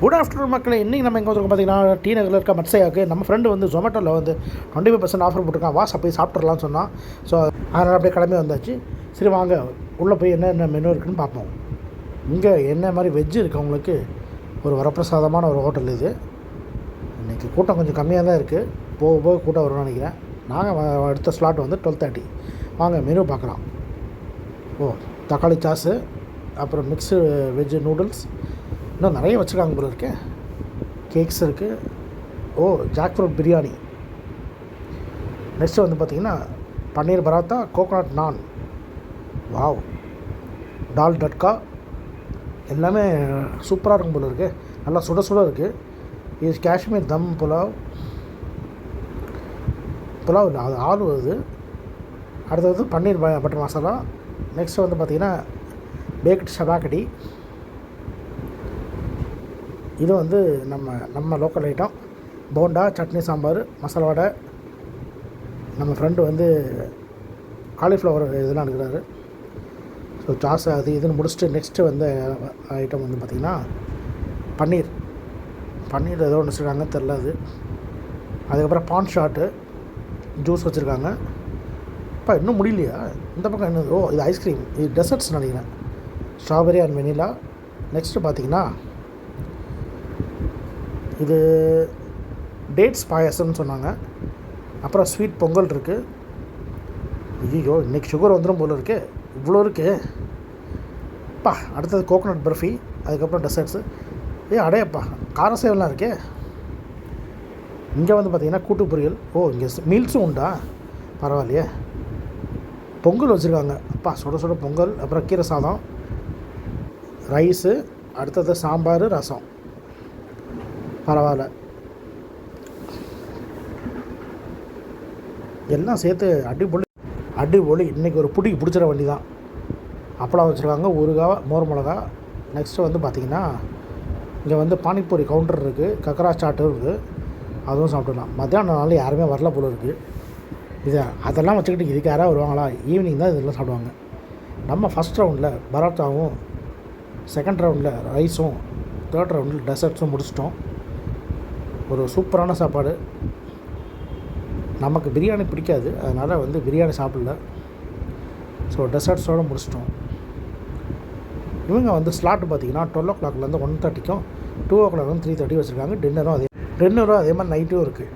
Good afternoon மக்களே. இன்றைக்கி நம்ம எங்கே வந்துருக்கோம் பார்த்தீங்கன்னா, டி நகரில் இருக்க மட்சையாவுக்கு நம்ம ஃப்ரெண்டு வந்து ஜொமேட்டோவில் வந்து 25% ஆஃபர் போட்டிருக்கான். வாச போய் சாப்பிட்றலான்னு சொன்னான். ஸோ அதனால் அப்படியே கிளம்பி வந்தாச்சு. சரி வாங்க உள்ளே போய் என்னென்ன மெனு இருக்குதுன்னு பார்ப்போம். இங்கே என்ன மாதிரி வெஜ்ஜு இருக்கவங்களுக்கு ஒரு வரப்பிரசாதமான ஒரு ஹோட்டல் இது. இன்றைக்கி கூட்டம் கொஞ்சம் கம்மியாக தான் இருக்குது. போக போக கூட்டம் வரும்னு நினைக்கிறேன். நாங்கள் எடுத்த ஸ்லாட் வந்து 12:30. வாங்க மெனு பார்க்கலாம். தக்காளி சாஸு, அப்புறம் மிக்ஸு வெஜ்ஜு நூடுல்ஸ், இன்னும் நிறைய வச்சுருக்காங்க போல இருக்கேன். கேக்ஸ் இருக்குது. Jack fruit biryani. நெக்ஸ்ட்டு வந்து பார்த்திங்கன்னா பன்னீர் பராத்தா, கோகோனட் நான், வாவ், டால் டட்கா, எல்லாமே சூப்பராக இருக்கும் போல இருக்குது. நல்லா சுட சுட இருக்குது. இது காஷ்மீர் தம் புலாவ் இல்லை, அது ஆலு வருது. அடுத்தது பன்னீர் பட்டர் மசாலா. நெக்ஸ்ட்டு வந்து பார்த்திங்கன்னா பேக்டு ஷபாக்கடி. இது வந்து நம்ம லோக்கல் ஐட்டம். போண்டா, சட்னி, சாம்பார், மசாலா வடை. நம்ம ஃப்ரெண்டு வந்து காலிஃப்ளவர் இதெல்லாம் எடுக்கிறாரு. ஸோ சாஸ் அது இதுன்னு முடிச்சுட்டு நெக்ஸ்ட்டு வந்து ஐட்டம் வந்து பார்த்திங்கன்னா பன்னீர் ஏதோ ஒன்று வச்சுருக்காங்க, தெரில அது. அதுக்கப்புறம் பான் ஷாட்டு, ஜூஸ் வச்சுருக்காங்க. இப்போ இன்னும் முடியலையா? இந்த பக்கம் என்ன? இது ஐஸ்கிரீம், இது டெசர்ட்ஸ் நினைக்கிறேன். Strawberry and vanilla. நெக்ஸ்ட்டு பார்த்திங்கன்னா இது டேட்ஸ் பாயாசம்னு சொன்னாங்க. அப்புறம் ஸ்வீட் பொங்கல் இருக்குது. ஐயோ, இன்றைக்கி சுகர் வந்துடும் போல இருக்குது, இவ்வளோ இருக்குது. அடுத்தது கோகோனட் பர்ஃபி, அதுக்கப்புறம் டெசர்ட்ஸு. அடையப்பா, காரசேவெல்லாம் இருக்கே. இங்கே வந்து பார்த்திங்கன்னா கூட்டு பொரியல். இங்கே மீல்ஸும் உண்டா? பரவாயில்லையே. பொங்கல் வச்சுருக்காங்க. சுட சுட பொங்கல். அப்புறம் கீரை சாதம், ரைஸு, அடுத்தது சாம்பார், ரசம். பரவாயில்ல, எல்லாம் சேர்த்து அடிப்பொலி. இன்றைக்கி ஒரு பிடிக்கு பிடிச்சிட வண்டி தான். அப்பளம் வச்சுருக்காங்க, ஊறுகாய், மோர் மிளகா. நெக்ஸ்ட்டு வந்து பார்த்திங்கன்னா இங்கே வந்து பானிபூரி கவுண்டர் இருக்குது, கக்கரா சாட்டும் இருக்குது. அதுவும் சாப்பிட்டுக்கலாம். மத்தியானம் நாள் யாருமே வரல போல இருக்குது. அதெல்லாம் வச்சுக்கிட்டு இதுக்கு யாராவது வருவாங்களா? ஈவினிங் தான் இதெல்லாம் சாப்பிடுவாங்க. நம்ம ஃபஸ்ட் ரவுண்டில் பரோட்டாவும், செகண்ட் ரவுண்டில் ரைஸும், தேர்ட் ரவுண்டில் டெசர்ட்ஸும் முடிச்சிட்டோம். ஒரு சூப்பரான சாப்பாடு. நமக்கு பிரியாணி பிடிக்காது, அதனால் வந்து பிரியாணி சாப்பிடல. ஸோ டெசர்ட்ஸோடு முடிச்சிட்டோம். இவங்க வந்து ஸ்லாட்டு பார்த்திங்கன்னா 12 o'clockலேருந்து 1:30க்கும், 2 o'clock 3:30 வச்சுருக்காங்க. டின்னரும் அதே மாதிரி நைட்டும் இருக்குது.